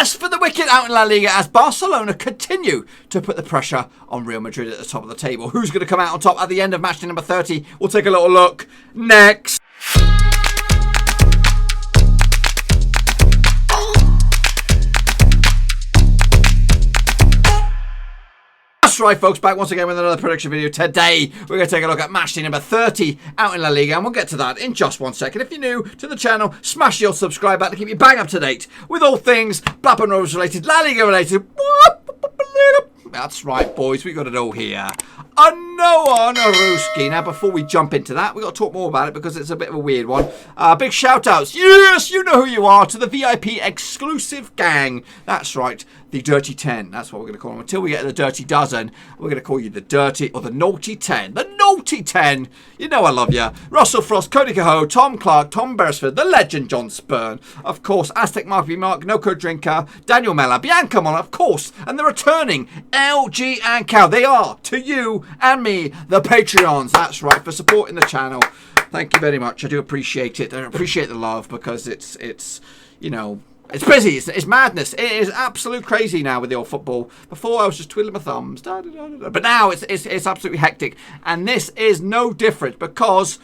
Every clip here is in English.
Yes, for the wicked out in La Liga as Barcelona continue to put the pressure on Real Madrid at the top of the table. Who's going to come out on top at the end of match day number 30? We'll take a little look next. That's right, folks, back once again with another prediction video. Today, we're going to take a look at match day number 30 out in La Liga, and we'll get to that in just 1 second. If you're new to the channel, smash your subscribe button to keep you bang up to date with all things Blackburn Rovers related, La Liga related. That's right, boys, we got it all here. No on Ruski. Now, before we jump into that, we've got to talk more about it because it's a bit of a weird one. Big shout-outs. Yes, you know who you are, to the VIP exclusive gang. That's right, the Dirty 10. That's what we're going to call them. Until we get to the Dirty Dozen, we're going to call you the Dirty or the Naughty 10. The Naughty 10. You know I love you. Russell Frost, Cody Cahoe, Tom Clark, Tom Beresford, the legend John Spurn. Of course, Aztec Mark V. Mark, Noco Drinker, Daniel Mella, Bianca Mon, of course. And the returning LG and Cow. They are, to you and me, the Patreons. That's right, for supporting the channel. Thank you very much. I do appreciate it. I appreciate the love because it's you know, it's busy. It's madness. It is absolute crazy now with the old football. Before I was just twiddling my thumbs, but now it's absolutely hectic, and this is no different because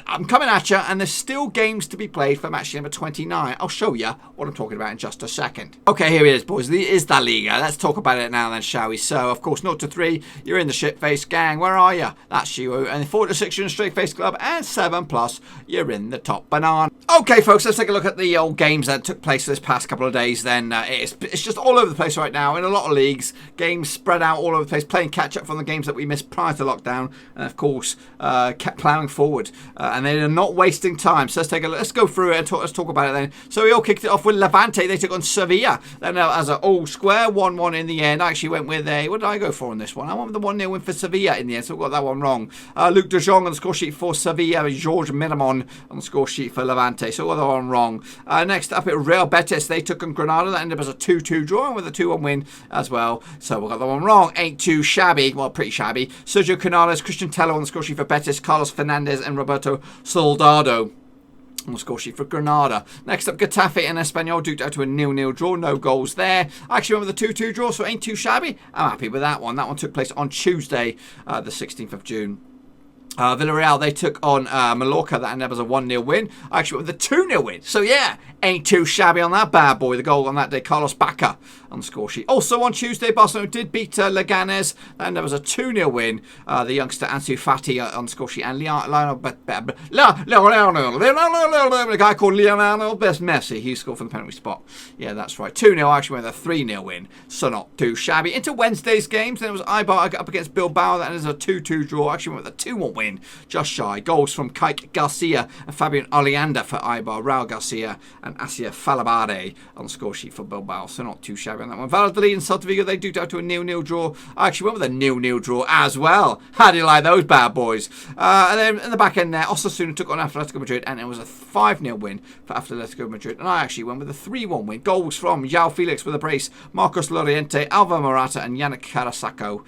I'm coming at you, and there's still games to be played for match number 29. I'll show you what I'm talking about in just a second. Okay, here it is, boys. It is La Liga. Let's talk about it now then, shall we? So, of course, 0-3, you're in the shit-faced gang. Where are you? That's you. And 4-6, you're in the straight-faced club. And 7+, you're in the top banana. Okay, folks, let's take a look at the old games that took place this past couple of days then. It's just all over the place right now in a lot of leagues. Games spread out all over the place, playing catch-up from the games that we missed prior to lockdown. And, of course, kept ploughing forward. And they're not wasting time. So let's take a look. Let's go through it and let's talk about it then. So we all kicked it off with Levante. They took on Sevilla. Then as an all square 1-1 in the end. I actually went with a, what did I go for on this one? I went with the 1-0 win for Sevilla in the end. So we got that one wrong. Luc de Jong on the score sheet for Sevilla. George Miramon on the score sheet for Levante. So we got that one wrong. Next up at Real Betis. They took on Granada. That ended up as a 2-2 draw with a 2-1 win as well. So we got that one wrong. Ain't too shabby. Well, pretty shabby. Sergio Canales, Christian Tello on the score sheet for Betis. Carlos Fernandez and Roberto Soldado on the score sheet for Granada. Next up, Getafe and Espanyol duked out to a 0-0 draw. No goals there. I actually went with a 2-2 draw, so it ain't too shabby. I'm happy with that one. That one took place on Tuesday, the 16th of June. Villarreal, they took on Mallorca. That ended up as a 1-0 win. I actually went with a 2-0 win. So, yeah, ain't too shabby on that bad boy. The goal on that day, Carlos Bacca on the score sheet. Also on Tuesday, Barcelona did beat Leganés. That ended up as a 2-0 win. The youngster Ansu Fati on the score sheet. And the guy called Lionel Messi. He scored from the penalty spot. Yeah, that's right. 2-0. I actually went with a 3-0 win. So not too shabby. Into Wednesday's games. Then it was Eibar up against Bilbao. That ended as a 2-2 draw. I actually went with a 2-1 win. Just shy. Goals from Kike Garcia and Fabian Oleander for Eibar. Raul Garcia and Asia Falabare on the score sheet for Bilbao. So not too shabby on that one. Valladolid and Celta Vigo, they duked out to a 0-0 draw. I actually went with a 0-0 draw as well. How do you like those bad boys? And then in the back end there, Osasuna took on Atlético Madrid, and it was a 5-0 win for Atlético Madrid. And I actually went with a 3-1 win. Goals from João Felix with a brace, Marcos Llorente, Alvaro Morata, and Yannick Carrasco.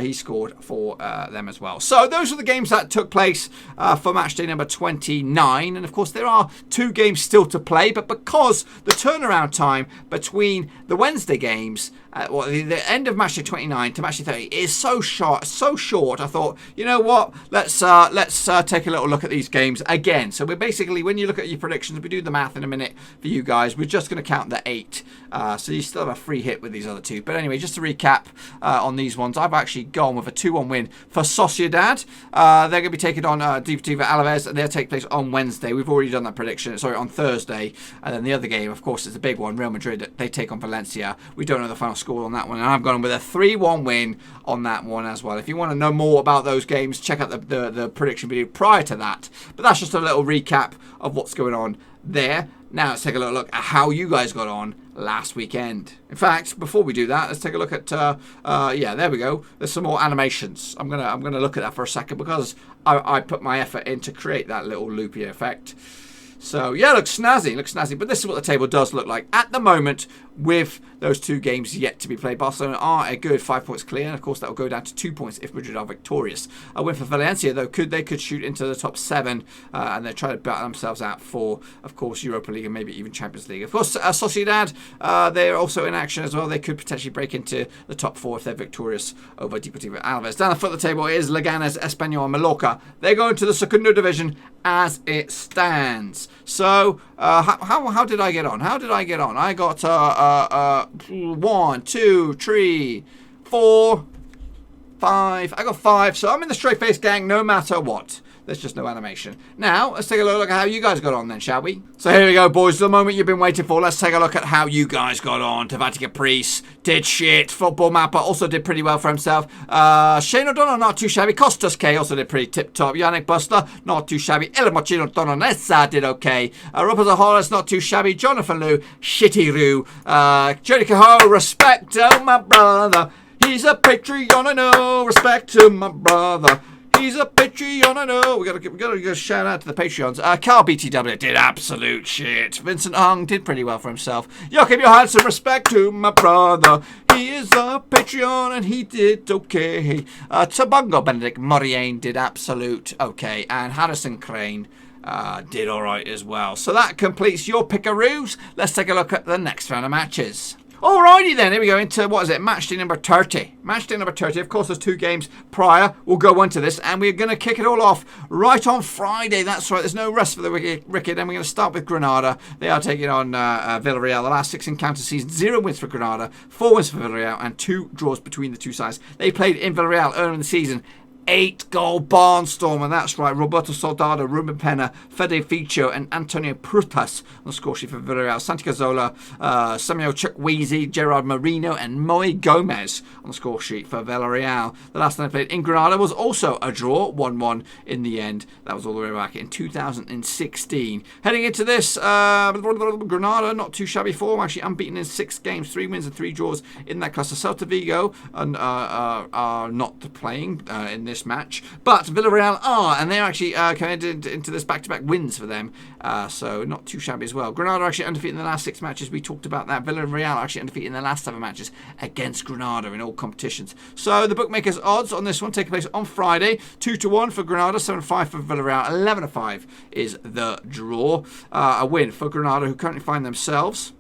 He scored for them as well. So those are the games that took place for match day number 29. And of course, there are 2 games still to play, but because the turnaround time between the Wednesday games, the end of match day 29 to match day 30 is so short, I thought, you know what? Let's take a little look at these games again. So we're basically, when you look at your predictions, we do the math in a minute for you guys. We're just going to count the 8. So you still have a free hit with these other 2. But anyway, just to recap on these ones, I've actually gone with a 2-1 win for Sociedad. They're going to be taking on Deportivo Alavés, and they'll take place on Wednesday. We've already done that prediction. Sorry, on Thursday. And then the other game, of course, is the big one. Real Madrid, they take on Valencia. We don't know the final score on that one, and I've gone with a 3-1 win on that one as well. If you want to know more about those games, check out the prediction video prior to that. But that's just a little recap of what's going on there. Now let's take a little look at how you guys got on last weekend. In fact, before we do that, let's take a look at yeah, there we go. There's some more animations. I'm gonna look at that for a second because I put my effort in to create that little loopy effect. So, yeah, looks snazzy. But this is what the table does look like at the moment with those 2 games yet to be played. Barcelona are a good 5 points clear, and of course that will go down to 2 points if Madrid are victorious. A win for Valencia, though, they could shoot into the top 7, and they're trying to battle themselves out for, of course, Europa League and maybe even Champions League. Of course, Sociedad, they're also in action as well. They could potentially break into the top 4 if they're victorious over Deportivo Alavés. Down the foot of the table is Leganés, Espanyol, and Mallorca. They're going to the Segundo Division as it stands. So, how did I get on? I got 1, 2, 3, 4, 5. I got 5. So I'm in the straight face gang no matter what. There's just no animation. Now, let's take a look at how you guys got on then, shall we? So here we go, boys. The moment you've been waiting for. Let's take a look at how you guys got on. Tavati Caprice did shit. Football Mapper also did pretty well for himself. Shane O'Donnell, not too shabby. Costas K also did pretty tip-top. Yannick Buster, not too shabby. El Mochino Dononessa did okay. Robert Zahoras, not too shabby. Jonathan Liu, shitty Roo. Jody Cahoe, respect to my brother. He's a Patreon, I know. Respect to my brother. He's a Patreon, I know. We gotta give a shout out to the Patreons. Carl BTW did absolute shit. Vincent Hung did pretty well for himself. Joachim Johansson, respect to my brother. He is a Patreon and he did okay. Tabungo Benedict Moriane did absolute okay. And Harrison Crane did alright as well. So that completes your pickaroos. Let's take a look at the next round of matches. Alrighty then, here we go into, what is it, match day number 30. Match day number 30, of course there's 2 games prior, we'll go on to this, and we're going to kick it all off right on Friday, that's right, there's no rest for the wicked, and we're going to start with Granada. They are taking on Villarreal, the last 6 encounters season, 0 wins for Granada, 4 wins for Villarreal, and 2 draws between the 2 sides. They played in Villarreal earlier in the season. 8-goal barnstorm, and that's right. Roberto Soldado, Ruben Pena, Fede Ficho, and Antonio Prutas on the score sheet for Villarreal. Santi Cazorla, Samuel Chukwueze, Gerard Marino, and Moy Gomez on the score sheet for Villarreal. The last time they played in Granada was also a draw, 1-1 in the end. That was all the way back in 2016. Heading into this, Granada, not too shabby form, actually unbeaten in 6 games, 3 wins and 3 draws in that cluster. Celta Vigo are not playing in this match, but Villarreal are, and they're actually coming into this back-to-back wins for them, so not too shabby as well. Granada are actually undefeated in the last 6 matches. We talked about that. Villarreal are actually undefeated in the last 7 matches against Granada in all competitions. So the bookmakers' odds on this one taking place on Friday: 2-1 for Granada, 7-5 for Villarreal, 11-5 is the draw. A win for Granada, who currently find themselves.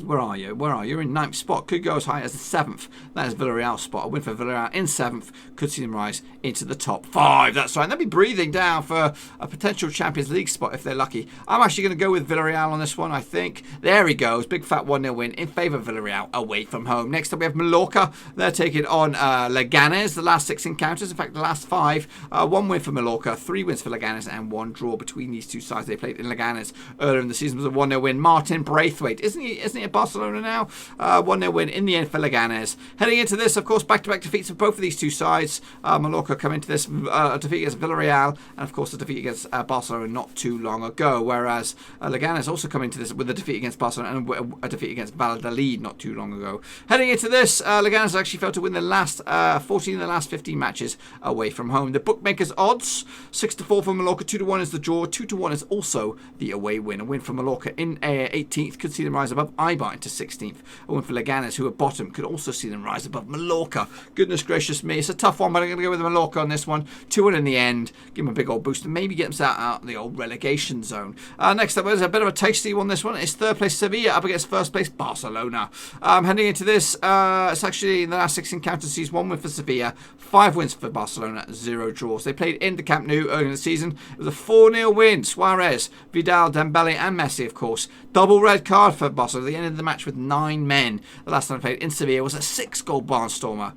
Where are you? You're in 9th spot. Could go as high as the 7th. That is Villarreal's spot. A win for Villarreal in 7th could see them rise into the top 5. That's right. And they'll be breathing down for a potential Champions League spot if they're lucky. I'm actually going to go with Villarreal on this one, I think. There he goes. Big fat 1-0 win in favour of Villarreal away from home. Next up we have Mallorca. They're taking on Leganés. The last 6 encounters. In fact, the last 5. 1 win for Mallorca, 3 wins for Leganés, and 1 draw between these 2 sides. They played in Leganés earlier in the season. It was a 1-0 win. Martin Braithwaite. Isn't he at Barcelona now? 1-0 win in the end for Leganés. Heading into this, of course, back-to-back defeats for both of these 2 sides. Mallorca come into this a defeat against Villarreal, and of course a defeat against Barcelona not too long ago, whereas Leganés also come into this with a defeat against Barcelona and a defeat against Valladolid not too long ago. Heading into this, Leganés actually failed to win the last 14 of the last 15 matches away from home. The bookmakers' odds: 6-4 for Mallorca, 2-1 is the draw, 2-1 is also the away win. A win for Mallorca in 18th could see them rise above Eibar into 16th. A win for Leganés, who are bottom, could also see them rise above Mallorca. Goodness gracious me, it's a tough one, but I'm going to go with Mallorca on this one. 2-1 in the end, give them a big old boost and maybe get them out of the old relegation zone. Next up, there's a bit of a tasty one. This one is 3rd place Sevilla up against 1st place Barcelona. Heading into this, it's actually in the last 6 encounters sees 1 win for Sevilla, 5 wins for Barcelona, 0 draws. They played in the Camp Nou early in the season. It was a 4-0 win. Suarez, Vidal, Dembele and Messi, of course. Double red card for Barcelona. They ended the match with 9 men. The last time I played in Sevilla was a 6-goal barnstormer.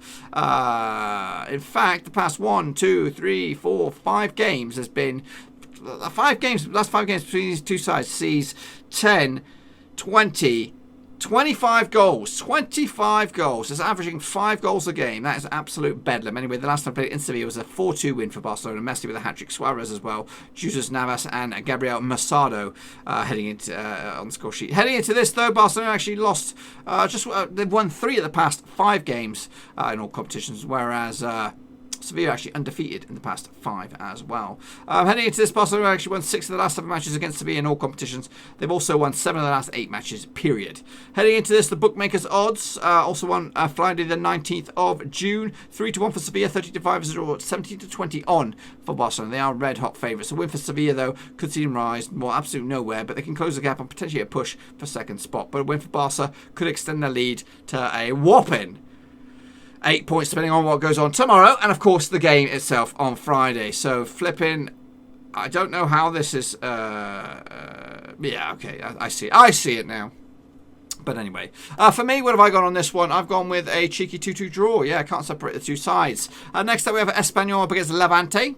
In fact, the past 1, 2, 3, 4, 5 games has been last 5 games between these 2 sides sees 10, 20, 25 goals. 25 goals. It's averaging 5 goals a game. That is absolute bedlam. Anyway, the last time I played in Sevilla was a 4-2 win for Barcelona. Messi with a hat-trick, Suarez as well, Jesus Navas and Gabriel Masado heading into on the score sheet. Heading into this, though, Barcelona actually lost. They've won 3 of the past 5 games in all competitions, whereas Sevilla actually undefeated in the past 5 as well. Heading into this, Barcelona actually won 6 of the last 7 matches against Sevilla in all competitions. They've also won 7 of the last 8 matches, period. Heading into this, the bookmakers' odds also won Friday the 19th of June. 3-1 for Sevilla, 30-5 is a draw, 17-20 on for Barcelona. They are red-hot favourites. A win for Sevilla, though, could see them rise, well, absolute nowhere, but they can close the gap and potentially a push for second spot. But a win for Barca could extend their lead to a whopping 8 points, depending on what goes on tomorrow, and of course the game itself on Friday. So flipping, I don't know how this is. Yeah, okay, I see it now. But anyway, for me, what have I gone on this one? I've gone with a cheeky 2-2 draw. Yeah, I can't separate the two sides. Next up, we have Espanyol up against Levante.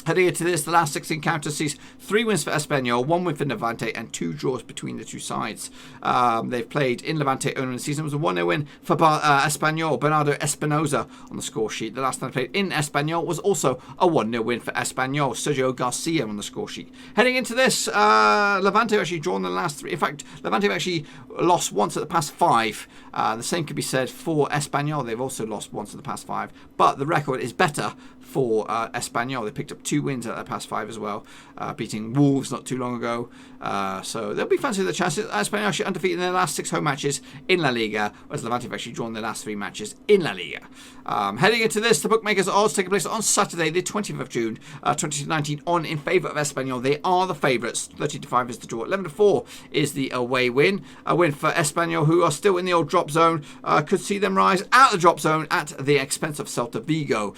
Heading into this, the last 6 encounters sees 3 wins for Espanyol, 1 win for Levante, and 2 draws between the two sides. They've played in Levante earlier in the season. It was a 1-0 win for Espanyol. Bernardo Espinosa on the score sheet. The last time they played in Espanyol was also a 1-0 win for Espanyol. Sergio Garcia on the score sheet. Heading into this, Levante have actually drawn the last 3. In fact, Levante have actually lost once at the past 5. The same could be said for Espanyol. They've also lost once in the past 5. But the record is better for Espanyol. They picked up 2 wins at their past 5 as well, beating Wolves not too long ago. So they'll be fancy their chances. Espanyol actually undefeated in their last 6 home matches in La Liga, whereas Levante have actually drawn their last 3 matches in La Liga. Heading into this, the bookmakers' odds taking place on Saturday, the 20th of June, 2019, on in favour of Espanyol. They are the favourites. 30-5 is the draw. 11-4 is the away win. A win for Espanyol, who are still in the old drop zone. Could see them rise out of the drop zone at the expense of Celta Vigo.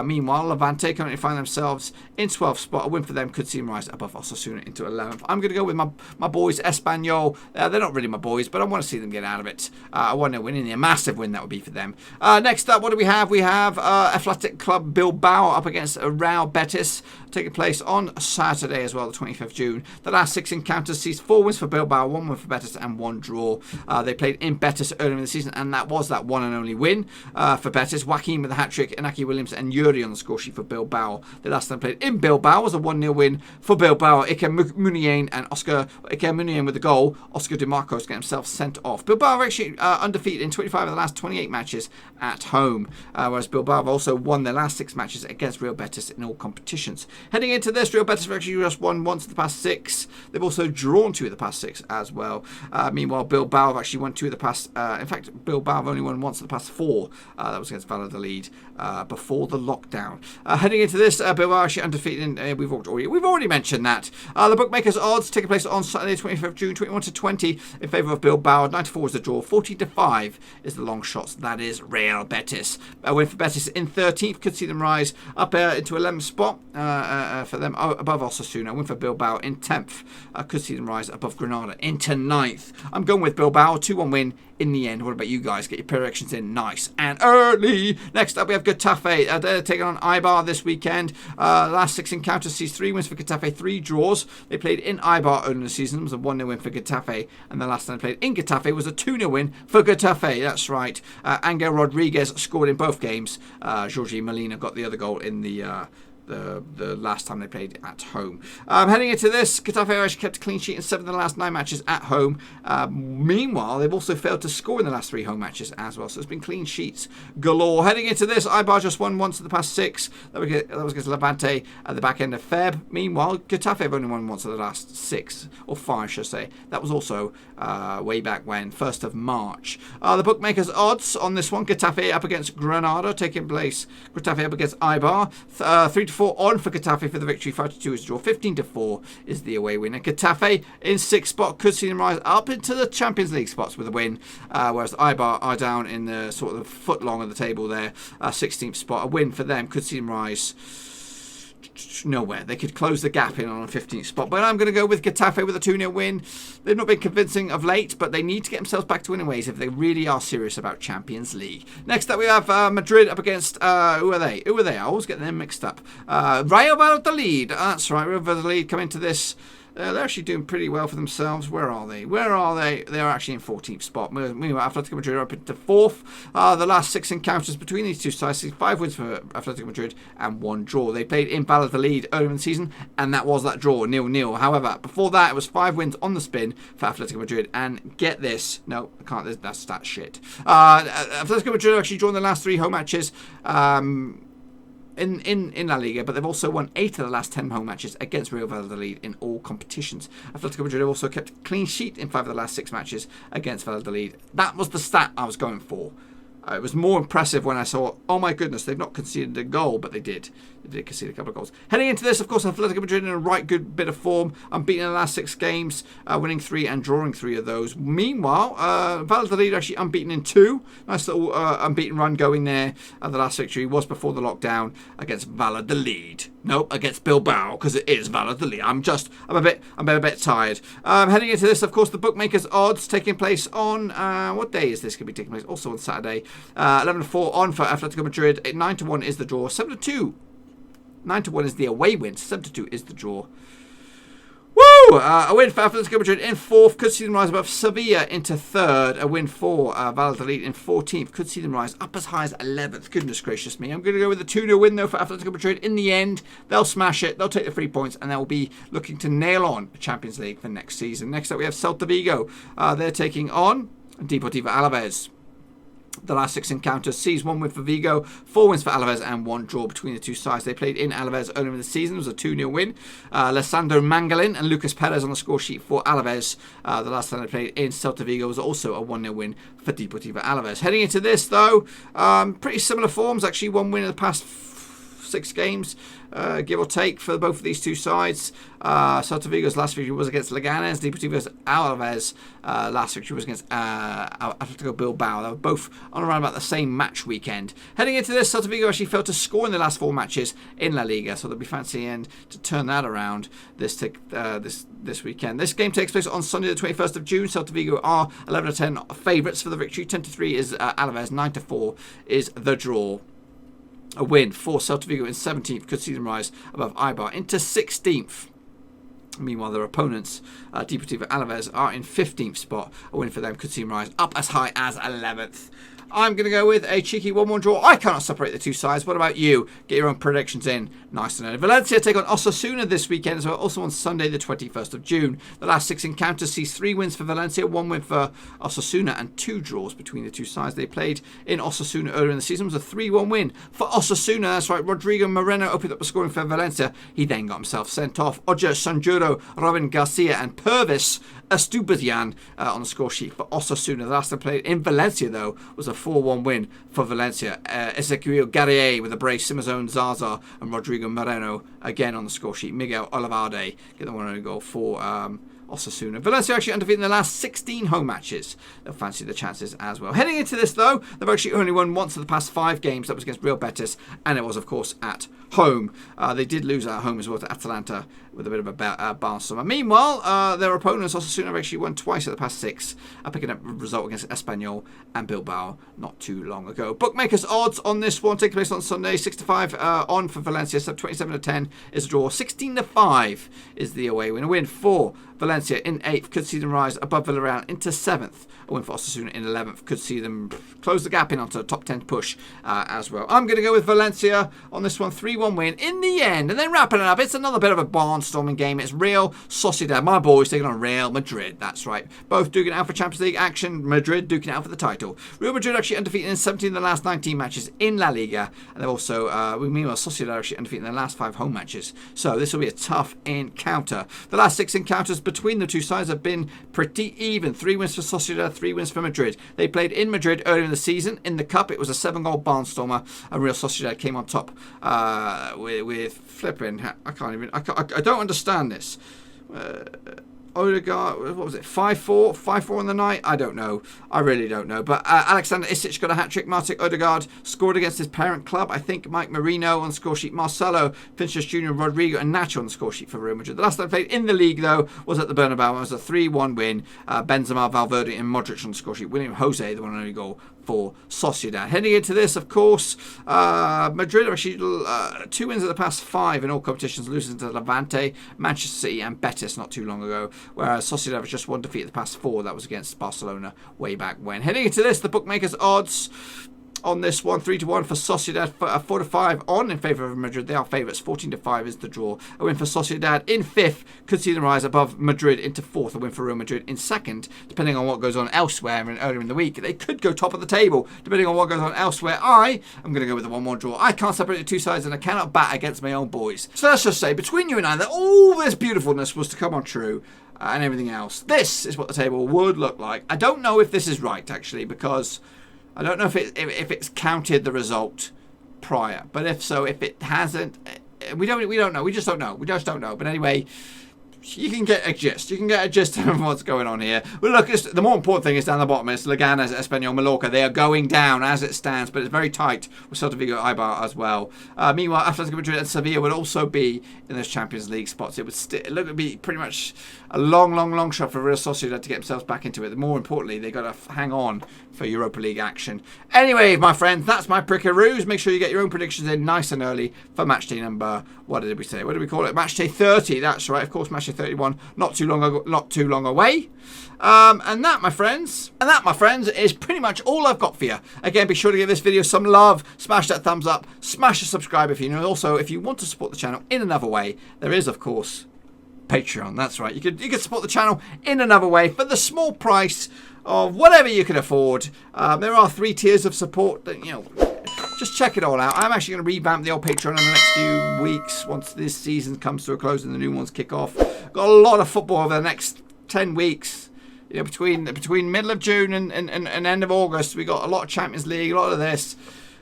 Meanwhile, Levante currently find themselves in 12th spot. A win for them could see them rise above Osasuna into 11th. I'm going to go with my boys, Espanyol. They're not really my boys, but I want to see them get out of it. A 1-0 win, a massive win that would be for them. Next up, what do we have? We have Athletic Club Bilbao up against Real Betis, taking place on Saturday as well, the 25th of June. The last 6 encounters sees 4 wins for Bilbao, 1 win for Betis, and 1 draw. They played in Betis earlier in the season, and that was that one and only win for Betis. Joaquin with a hat-trick, Inaki Williams and Yuri on the score sheet for Bilbao. The last time played in Bilbao was a 1-0 win for Bilbao. Iker Muniain and Iker Muniain with the goal. Oscar Di Marcos get himself sent off. Bilbao are actually undefeated in 25 of the last 28 matches at home, whereas Bilbao have also won their last 6 matches against Real Betis in all competitions. Heading into this, Real Betis have actually just won once in the past 6. They've also drawn 2 of the past 6 as well. Meanwhile, Bilbao have actually won 2 of the past. In fact, Bilbao have only won once in the past 4. That was against Valladolid before the lockdown. Heading into this, Bilbao are actually undefeated. We've already mentioned that. The bookmakers' odds taking place on Saturday, 25th of June, 21-20 in favour of Bilbao. 94 is the draw. 40-5 is the long shots. That is Real Betis. A win for Betis in 13th could see them rise up into 11th spot for them above Osasuna. A win for Bilbao in 10th could see them rise above Granada into 9th. I'm going with Bilbao. 2-1 win in the end. What about you guys? Get your predictions in nice and early. Next up, we have Getafe. They're taking on Eibar this weekend. Last 6 encounters sees 3 wins for Getafe, 3 draws. They played in Eibar earlier in the season. It was a 1-0 win for Getafe, and the last time they played in Getafe was a 2-0 win for Getafe. That's right. Angel Rodriguez scored in both games. Jorge Molina got the other goal in the last time they played at home. Heading into this, Getafe actually kept a clean sheet in 7 of the last 9 matches at home. Meanwhile, they've also failed to score in the last 3 home matches as well, so it's been clean sheets galore. Heading into this, Eibar just won once in the past 6. That was against Levante at the back end of Feb. Meanwhile, Getafe have only won once of the last 6, or 5 should I say. That was also way back when, 1st of March. The bookmakers' odds on this one, Getafe up against Granada, taking place, Getafe up against Eibar, 3-4 on for Getafe for the victory, 5-2 is the draw, 15-4 is the away win. And Getafe in 6th spot could see them rise up into the Champions League spots with a win, whereas Eibar are down in the sort of foot long of the table there, 16th spot. A win for them could see them rise nowhere. They could close the gap in on a 15th spot, but I'm going to go with Getafe with a 2-0 win. They've not been convincing of late, but they need to get themselves back to winning ways if they really are serious about Champions League. Next up, we have Madrid up against who are they? I always get them mixed up. Real Valladolid. That's right. Real Valladolid come into this. They're actually doing pretty well for themselves. Where are they? They're actually in 14th spot. Meanwhile, Atletico Madrid are up into 4th. The last 6 encounters between these two sides, 5 wins for Atletico Madrid and 1 draw. They played in Valladolid earlier in the season, and that was that draw, 0-0. However, before that, it was 5 wins on the spin for Atletico Madrid. And get this. No, I can't. That's shit. Atletico Madrid have actually drawn their last 3 home matches. in La Liga, but they've also won 8 of the last 10 home matches against Real Valladolid in all competitions. Atletico Madrid have also kept a clean sheet in 5 of the last 6 matches against Valladolid. That was the stat I was going for. It was more impressive when I saw, oh my goodness, they've not conceded a goal, but they did. They did concede a couple of goals. Heading into this, of course, Atletico Madrid in a right good bit of form. Unbeaten in the last 6 games, winning 3 and drawing 3 of those. Meanwhile, Valladolid actually unbeaten in 2. Nice little unbeaten run going there. The last victory was before the lockdown against Valladolid. Nope, against Bilbao, because it is Valladolid. I'm a bit tired. Heading into this, of course, the bookmakers' odds taking place on what day is this going to be taking place? Also on Saturday. 11-4 on for Atletico Madrid. 9-1 is the draw. 7-2. 9-1 is the away win. 7-2 is the draw. Woo! A win for Atletico Madrid in 4th. Could see them rise above Sevilla into 3rd. A win for Valladolid in 14th. Could see them rise up as high as 11th. Goodness gracious me. I'm going to go with a 2-0 win, though, for Atletico Madrid. In the end, they'll smash it. They'll take the 3 points, and they'll be looking to nail on the Champions League for next season. Next up, we have Celta Vigo. They're taking on Deportivo Alavés. The last 6 encounters sees 1 win for Vigo, 4 wins for Alavés, and 1 draw between the two sides. They played in Alavés earlier in the season. It was a 2-0 win. Lissandro Mangalin and Lucas Perez on the score sheet for Alavés. The last time they played in Celta Vigo was also a 1-0 win for Deportivo Alavés. Heading into this, though, pretty similar forms. Actually, 1 win in the past 6 games, give or take, for both of these two sides. Celta Vigo's last victory was against Leganés. Deportivo's Alavés last victory was against Atlético Bilbao. They were both on around about the same match weekend. Heading into this, Celta Vigo actually failed to score in the last 4 matches in La Liga, so they'll be fancying to turn that around this weekend. This game takes place on Sunday, the 21st of June. Celta Vigo are 11-10 favourites for the victory. 10-3 is Alavés. 9-4 is the draw. A win for Celta Vigo in 17th could see them rise above Eibar into 16th. Meanwhile, their opponents, Deportivo Alavés, are in 15th spot. A win for them could see them rise up as high as 11th. I'm going to go with a cheeky 1-1 draw. I cannot separate the two sides. What about you? Get your own predictions in. Nice to know. Valencia take on Osasuna this weekend as well, also on Sunday the 21st of June. The last 6 encounters sees 3 wins for Valencia, 1 win for Osasuna, and 2 draws between the two sides. They played in Osasuna earlier in the season. It was a 3-1 win for Osasuna. That's right. Rodrigo Moreno opened up the scoring for Valencia. He then got himself sent off. Oja Sanjuro, Robin Garcia, and Purvis Astubadian on the score sheet for Osasuna. The last time played in Valencia, though, was a 4-1 win for Valencia. Ezequiel Garrier with a brace, Simazone Zaza and Rodrigo Moreno again on the score sheet. Miguel Olivarde get the 1-0 goal for Osasuna. Valencia actually undefeated in the last 16 home matches. They'll fancy the chances as well. Heading into this, though, they've actually only won once of the past 5 games. That was against Real Betis, and it was, of course, at home. They did lose at home as well to Atalanta with a bit of a barnstormer. Meanwhile, their opponents, Osasuna, have actually won twice at the past 6, picking up a result against Espanyol and Bilbao not too long ago. Bookmakers' odds on this one take place on Sunday. 6-5 on for Valencia, so 27-10 is a draw. 16-5 is the away win. A win for Valencia in 8th could see them rise above Villarreal into 7th. A win for Osasuna in 11th could see them close the gap in onto a top 10 push as well. I'm going to go with Valencia on this one. 3-1 win in the end. And then wrapping it up, it's another bit of a barnstorming game. It's Real Sociedad, my boys, taking on Real Madrid. That's right. Both duking it out for Champions League action. Madrid duking it out for the title. Real Madrid actually undefeated in 17 of the last 19 matches in La Liga. And they've also, meanwhile, Sociedad actually undefeated in the last 5 home matches. So this will be a tough encounter. The last 6 encounters between the two sides have been pretty even. 3 wins for Sociedad, 3 wins for Madrid. They played in Madrid earlier in the season. In the Cup, it was a 7-goal barnstormer, and Real Sociedad came on top with flipping. I don't understand this. Odegaard, what was it, 5-4? 5-4 on the night? I don't know. I really don't know. But Alexander Isic got a hat-trick. Martin Odegaard scored against his parent club. I think Mike Marino on the score sheet. Marcelo, Vinicius Jr., Rodrigo, and Nacho on the score sheet for Real Madrid. The last time I played in the league, though, was at the Bernabeu. It was a 3-1 win. Benzema, Valverde, and Modric on the score sheet. William Jose, the one and only goal for Sociedad. Heading into this, of course, Madrid are actually 2 wins of the past 5 in all competitions, losing to Levante, Manchester City, and Betis not too long ago. Whereas Sociedad was just 1 defeat of the past 4. That was against Barcelona way back when. Heading into this, the bookmakers' odds on this one. 3-1 for Sociedad, 4-5 on in favour of Madrid. They are favourites. 14-5 is the draw. A win for Sociedad in 5th. Could see them rise above Madrid into 4th. A win for Real Madrid in 2nd. Depending on what goes on elsewhere and earlier in the week, they could go top of the table. Depending on what goes on elsewhere, I am going to go with the 1-1 draw. I can't separate the two sides, and I cannot bat against my own boys. So let's just say, between you and I, that all this beautifulness was to come on true. And everything else. This is what the table would look like. I don't know if this is right, actually, because I don't know if it's counted the result prior. But if so, if it hasn't, we don't know. We just don't know. We just don't know. But anyway, you can get a gist. You can get a gist of what's going on here. Well, look, the more important thing is down the bottom. It's Leganés, Espanyol, Mallorca. They are going down as it stands, but it's very tight with Celta, Vigo, Eibar as well. Meanwhile, Atlético Madrid and Sevilla would also be in those Champions League spots. It would be pretty much a long shot for Real Sociedad to get themselves back into it. More importantly, they got to hang on for Europa League action. Anyway, my friends, that's my prickaroos. Make sure you get your own predictions in nice and early for matchday number. What did we say? What did we call it? Matchday 30. That's right. Of course, matchday 31. Not too long away. And that, my friends, is pretty much all I've got for you. Again, be sure to give this video some love. Smash that thumbs up. Smash the subscribe if you know. Also, if you want to support the channel in another way, there is, of course, Patreon. That's right. You could support the channel in another way for the small price of whatever you can afford. There are 3 tiers of support that, just check it all out. I'm actually going to revamp the old Patreon in the next few weeks once this season comes to a close and the new ones kick off. Got a lot of football over the next 10 weeks. Between middle of June and end of August, we got a lot of Champions League, a lot of this.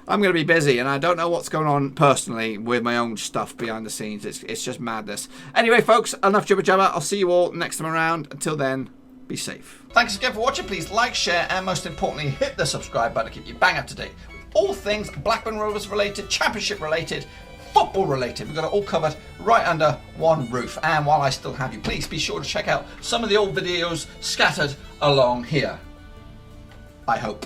I'm going to be busy, and I don't know what's going on personally with my own stuff behind the scenes. It's just madness. Anyway, folks, enough jibber jabber. I'll see you all next time around. Until then, be safe. Thanks again for watching. Please like, share, and most importantly, hit the subscribe button to keep you bang up to date with all things Blackburn Rovers related, Championship related, football related. We've got it all covered right under one roof. And while I still have you, please be sure to check out some of the old videos scattered along here. I hope.